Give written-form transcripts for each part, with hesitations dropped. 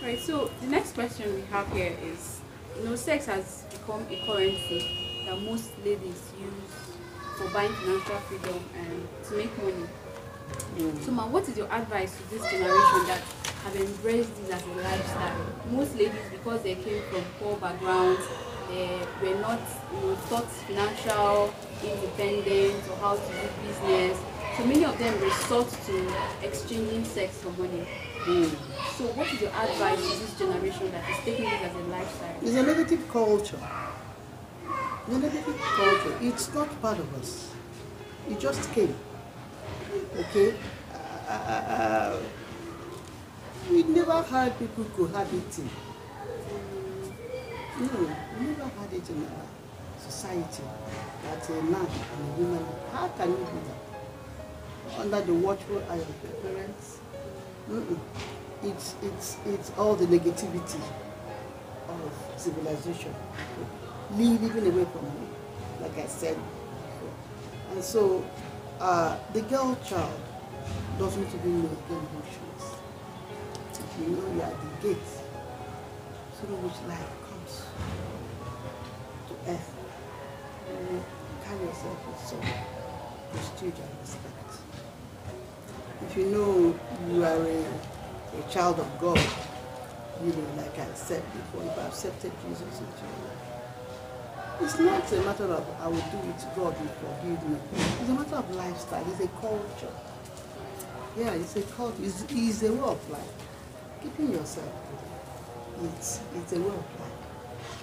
Right, so the next question we have here is, sex has become a currency that most ladies use for buying financial freedom and to make money. So, ma, what is your advice to this generation that have embraced this as a lifestyle? Most ladies, because they came from poor backgrounds, they were not, taught financial independence or how to do business. So many of them resort to exchanging sex for money. So, what is your advice to this generation that is taking this as a lifestyle? It's a negative culture. It's a negative culture. It's not part of us. It just came. Okay? We never had people cohabiting. No, we never had it in our society that a man and a woman. How can you do that? Under the watchful eye of your parents? It's all the negativity of civilization, living away from home, like I said before. And so the girl child doesn't even know emotions. You know you are the gate through which life comes to earth. You carry yourself with some prestige and respect. If you know you are a child of God, like I said before, if I accepted Jesus into your life, it's not a matter of I will do it, God will forgive me. It's a matter of lifestyle. It's a culture. Yeah, it's a culture. It's a way of life. Keeping yourself, it's a way of life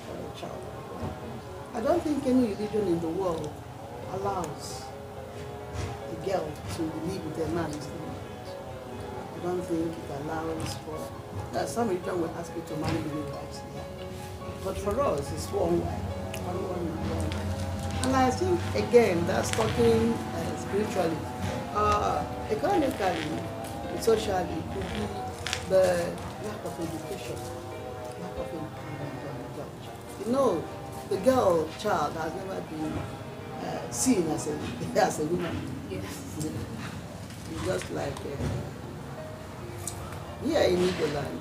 for a child. I don't think any religion in the world allows a girl to live with a man. I don't think it allows for some religion will ask you to marry many wives. Yeah. But for us, it's one way. And I think again that's talking spiritually, economically, socially, could be the lack of education, lack of empowerment. The girl child has never been seen as a woman. Yes. It's just like here in England,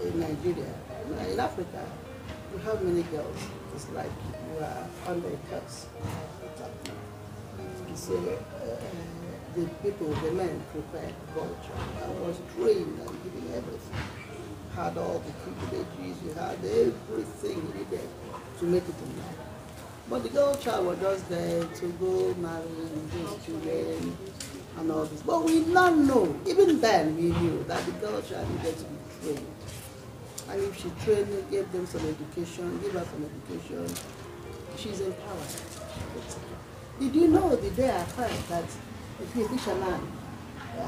in Nigeria, in Africa, you have many girls. It's like you are under a curse. So the men prepared culture. I was trained and giving everything. Had all the privileges, you had everything you needed to make it in life. But the girl child was just there to go marry and raise children and all this. But we now know, even then we knew that the girl child needed to be trained. And if she trained, gave them some education, give her some education, she's empowered. Did you know the day I heard that if you teach a man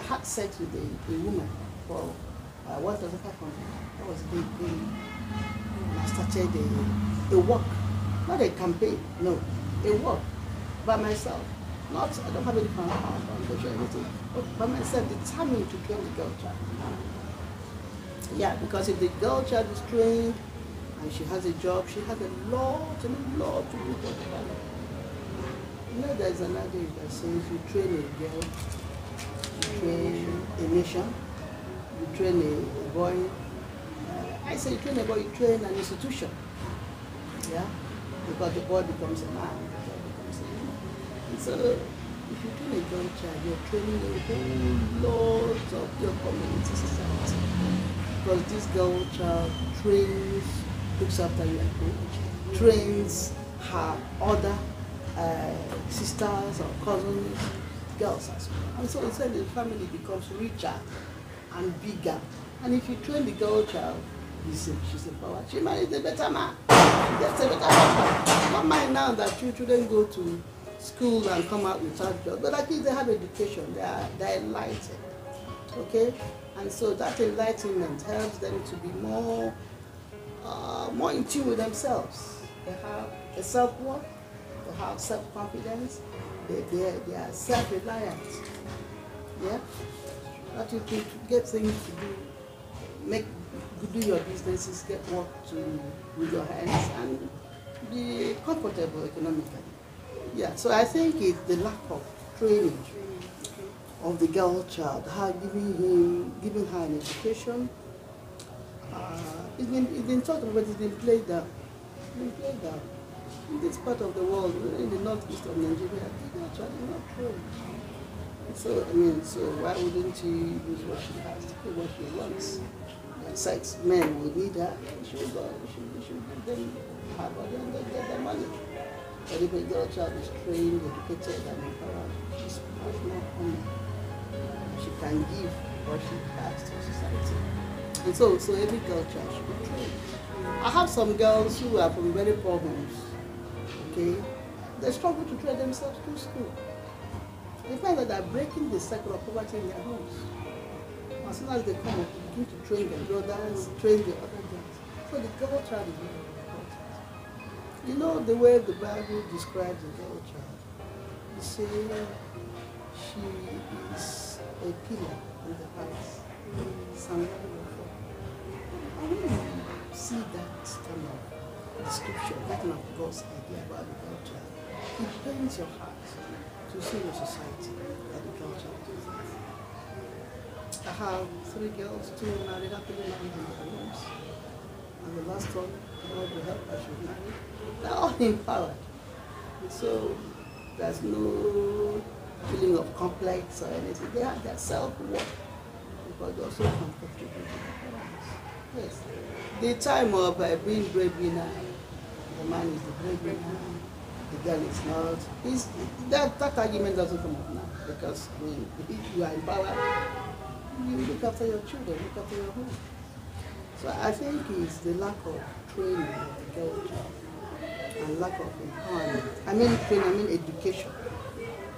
had sex with a woman for 1,500, that was a big thing. I started a work, not a campaign, no, a work by myself. I don't have any foundation or anything, but by myself, determined to train the girl child. Yeah, because if the girl child is trained and she has a job, she has a lot to do for the family. There's an adage that says you train a girl, you train a nation, you train a boy. I say you train a boy, you train an institution. Yeah? Because the boy becomes a man, the girl becomes a woman. And so if you train a girl child, you're training a whole lot of your community society. Because this girl child trains, looks after you at home, trains her other sisters or cousins, girls as well. And so instead the family becomes richer and bigger. And if you train the girl child, she's empowered. She marries a better man. She gets a better husband. Not mind now that children go to school and come out without jobs. But at least they have education. They're enlightened. Okay? And so that enlightenment helps them to be more in tune with themselves. They have a self-worth, they have self-confidence, they are self-reliant. Yeah? That you can get things to do, do your businesses, get work with your hands, and be comfortable economically. Yeah, so I think it's the lack of training of the girl child, giving her an education, It's been talked about, it's been played down. It's been played down. In this part of the world, in the northeast of Nigeria, they are actually not trained. So, so why wouldn't she use what she has to do what she wants? And sex, men will need her. She should give them her body and they get their money. But if a girl child is trained, educated, and empowered, she's much more honor. She can give what she has to society. And so every girl child should be trained. I have some girls who are from very poor homes. Okay, they struggle to train themselves through school. They find that they're breaking the cycle of poverty in their homes. As soon as they come up, they begin to train their brothers, train the other girls. So the girl child is very important. You know the way the Bible describes the girl child? It says she is a pillar in the house. Psalm 104. And when you see that kind of description, that kind of God's idea about the girl child, it pains your heart to see your society that the girl child is. I have 3 girls, 2 married, happily married in their homes. And the last one, God will help her, she's married. They're all empowered. And so there's no feeling of complex or anything. They have their self-worth because they're also comfortable with their parents. Yes. The time of being breadwinner, the man is the breadwinner, the girl is not. That argument doesn't come up now because if you are empowered, you look after your children, look after your home. So I think it's the lack of training of the girl child and lack of empowerment. Training, education.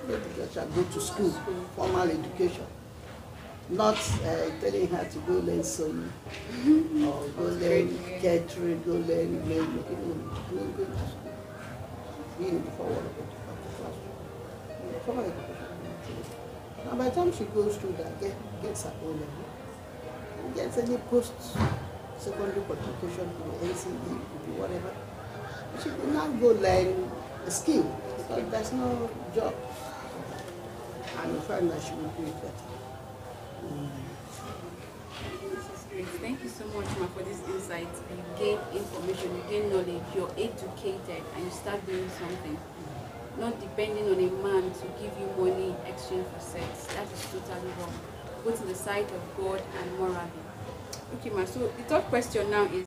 Let the girl child go to school, formal education. Not telling her to go learn sewing or go learn catering, go learn making, going to school. Being in the forward of the classroom. Formal education. And by the time she goes through that, gets her own level, gets any post-secondary qualification to the NCE, to be whatever, she will now go learn a skill because there's no job. And you find that she will do it better. This is great. Thank you so much, Ma, for this insight. You gain information, you gain knowledge, you're educated, and you start doing something. Not depending on a man to give you money in exchange for sex. That is totally wrong, both in the sight of God and morally. Okay, Ma, so the third question now is